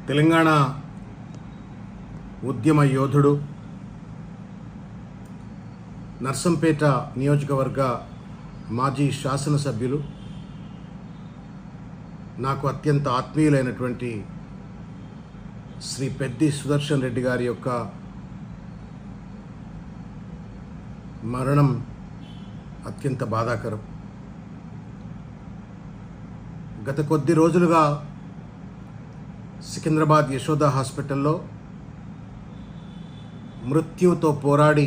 తెలంగాణ ఉద్యమ యోధుడు, నర్సంపేట నియోజకవర్గ మాజీ శాసనసభ్యులు, నాకు అత్యంత ఆత్మీయులైనటువంటి శ్రీ పెద్ది సుదర్శన్ రెడ్డి గారి యొక్క మరణం అత్యంత బాధాకరం. గత కొద్ది రోజులుగా సికింద్రాబాద్ యశోద హాస్పిటల్లో మృత్యువుతో పోరాడి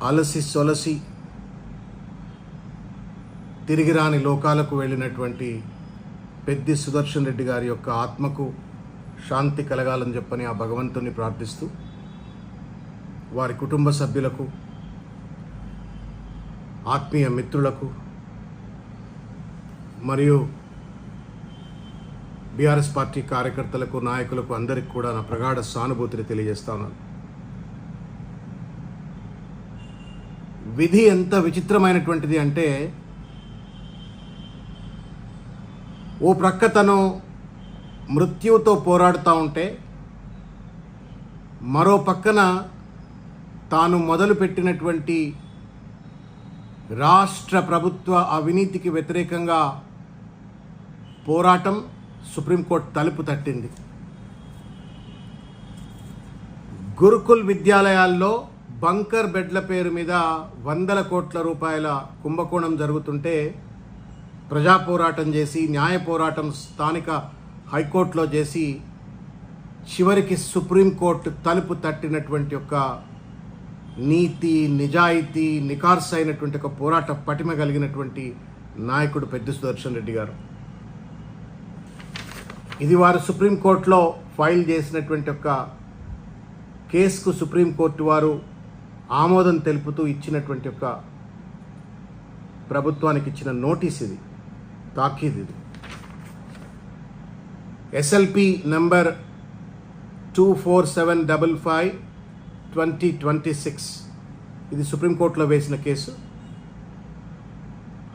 అలసి సొలసి తిరిగి రాని లోకాలకు వెళ్ళినటువంటి పెద్ది సుదర్శన్ రెడ్డి గారి యొక్క ఆత్మకు శాంతి కలగాలని చెప్పని ఆ భగవంతుని ప్రార్థిస్తూ, వారి కుటుంబ సభ్యులకు, ఆత్మీయ మిత్రులకు మరియు బీఆర్ఎస్ పార్టీ కార్యకర్తలకు, నాయకులకు అందరికీ కూడా నా ప్రగాఢ సానుభూతిని తెలియజేస్తా ఉన్నాను. విధి ఎంత విచిత్రమైనటువంటిది అంటే, ఓ ప్రక్క తను మృత్యువుతో పోరాడుతూ ఉంటే, మరో పక్కన తాను మొదలుపెట్టినటువంటి రాష్ట్ర ప్రభుత్వ అవినీతికి వ్యతిరేకంగా పోరాటం సుప్రీంకోర్టు తలుపు తట్టింది. గురుకుల్ విద్యాలయాల్లో బంకర్ బెడ్ల పేరు మీద 100 కోట్ల రూపాయల కుంభకోణం జరుగుతుంటే ప్రజా పోరాటం చేసి, న్యాయ పోరాటం స్థానిక హైకోర్టులో చేసి, చివరికి సుప్రీంకోర్టు తలుపు తట్టినటువంటి ఒక నీతి, నిజాయితీ, నికార్స్ అయినటువంటి ఒక పోరాట పటిమ కలిగినటువంటి నాయకుడు పెద్ది సుదర్శన్ రెడ్డి గారు. ఇది వారు సుప్రీంకోర్టులో ఫైల్ చేసినటువంటి ఒక కేసుకు సుప్రీంకోర్టు వారు ఆమోదం తెలుపుతూ ఇచ్చినటువంటి ఒక ప్రభుత్వానికి ఇచ్చిన నోటీస్, ఇది తాకీదు. ఇది ఎస్ఎల్పి నంబర్ 24755/2026. ఇది సుప్రీంకోర్టులో వేసిన కేసు.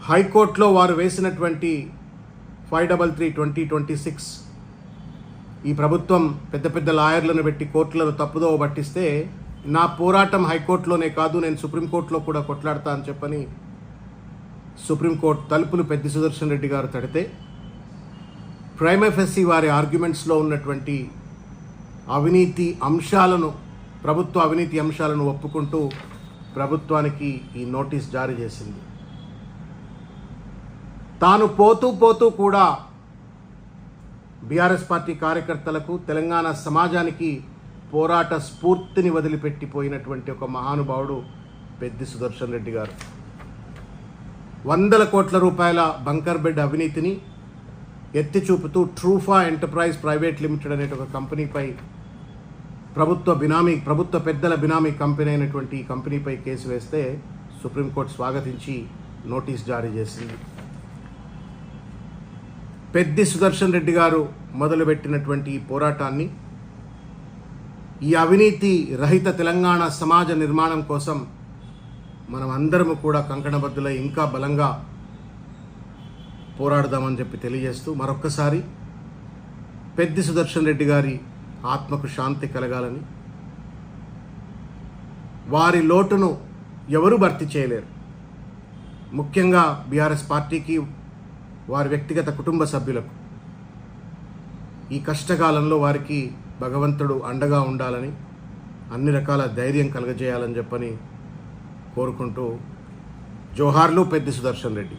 హైకోర్టులో వారు వేసినటువంటి 533/2026 ఈ ప్రభుత్వం పెద్ద పెద్ద లాయర్లను పెట్టి కోర్టులను తప్పుదోవ పట్టిస్తే, నా పోరాటం హైకోర్టులోనే కాదు, నేను సుప్రీంకోర్టులో కూడా కొట్లాడతా అని చెప్పని సుప్రీంకోర్టు తలుపులు పెద్ది సుదర్శన్ రెడ్డి గారు తడితే, ప్రైమా ఫెసి వారి ఆర్గ్యుమెంట్స్లో ఉన్నటువంటి అవినీతి అంశాలను, ప్రభుత్వ అవినీతి అంశాలను ఒప్పుకుంటూ ప్రభుత్వానికి ఈ నోటీస్ జారీ చేసింది. తాను పోతూ కూడా బీఆర్ఎస్ పార్టీ కార్యకర్తలకు, తెలంగాణ సమాజానికి పోరాట స్ఫూర్తిని వదిలిపెట్టిపోయినటువంటి ఒక మహానుభావుడు పెద్ది సుదర్శన్ రెడ్డి గారు. 100 కోట్ల రూపాయల బంకర్ బెడ్ అవినీతిని ఎత్తి చూపుతూ ట్రూఫా ఎంటర్ప్రైజ్ ప్రైవేట్ లిమిటెడ్ అనే ఒక కంపెనీపై, ప్రభుత్వ పెద్దల బినామీ కంపెనీ అయినటువంటి ఈ కంపెనీపై కేసు వేస్తే సుప్రీంకోర్టు స్వాగతించి నోటీస్ జారీ చేసింది. పెద్ది సుదర్శన్ రెడ్డి గారు మొదలుపెట్టినటువంటి ఈ పోరాటాన్ని, ఈ అవినీతి రహిత తెలంగాణ సమాజ నిర్మాణం కోసం మనం అందరము కూడా కంకణబద్దులై ఇంకా బలంగా పోరాడదామని చెప్పి తెలియజేస్తూ, మరొక్కసారి పెద్ది సుదర్శన్ రెడ్డి గారి ఆత్మకు శాంతి కలగాలని, వారి లోటును ఎవరు భర్తీ చేయలేరు. ముఖ్యంగా బీఆర్ఎస్ పార్టీకి, వారి వ్యక్తిగత కుటుంబ సభ్యులకు ఈ కష్టకాలంలో వారికి భగవంతుడు అండగా ఉండాలని, అన్ని రకాల ధైర్యం కలగజేయాలని చెప్పని కోరుకుంటూ, జోహార్లు పెద్ది సుదర్శన్ రెడ్డి.